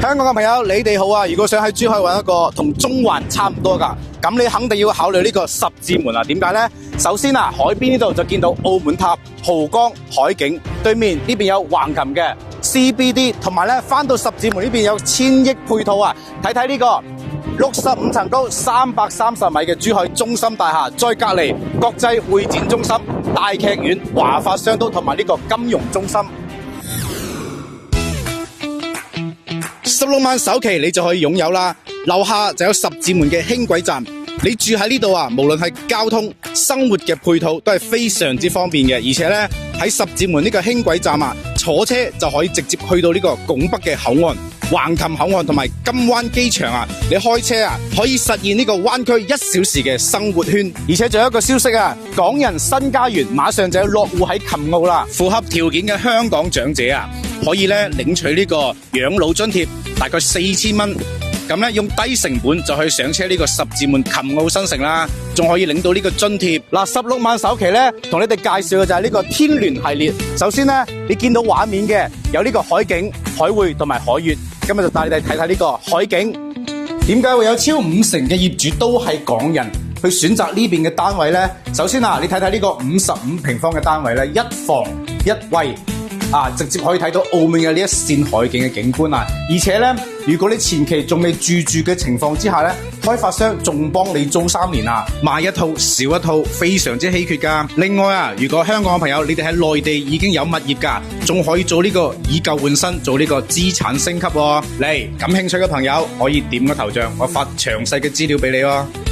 香港嘅朋友，你哋好啊！如果想喺珠海揾一個同中環差唔多㗎，咁你肯定要考慮呢個十字門啊！點解呢？首先啊，海邊呢度就見到澳門塔、濠江海景，對面呢邊有橫琴嘅 CBD， 同埋咧翻到十字門呢邊有千億配套啊！睇睇呢個65層高、330米嘅珠海中心大廈，再隔離國際會展中心、大劇院、華發商都同埋呢個金融中心。16萬首期你就可以擁有啦，樓下就有十字門嘅輕軌站，你住喺呢度啊，無論係交通、生活嘅配套都係非常之方便嘅，而且呢，喺十字門呢個輕軌站啊，坐車就可以直接去到呢個拱北嘅口岸、橫琴口岸同埋金灣機場啊，你開車啊可以實現呢個灣區1小時嘅生活圈，而且仲有一個消息啊，港人新家園馬上就要落戶喺琴澳啦，符合條件嘅香港長者啊，可以咧領取呢個養老津貼，大概4000蚊，咁咧用低成本就可以上車呢個十字門琴澳新城啦，仲可以領到呢個津貼。嗱，16萬首期咧，同你哋介紹嘅就係呢個天聯系列。首先咧，你見到畫面嘅有呢個海景、海匯同埋海悅，今日就帶你哋睇睇呢個海景。點解會有超50%嘅業主都係港人去選擇呢邊嘅單位呢？首先啊，你睇睇呢個55平方嘅單位咧，一房一衛。直接可以睇到澳門嘅呢一線海景嘅景觀啊！而且呢，如果你前期仲未住嘅情況之下呢，開發商仲幫你租3年啊，買一套少一套，非常之稀缺噶。另外啊，如果香港嘅朋友你哋喺內地已經有物業噶，仲可以做呢個以舊換新，做呢個資產升級喎。嚟，感興趣嘅朋友可以點個頭像，我發詳細嘅資料俾你喎。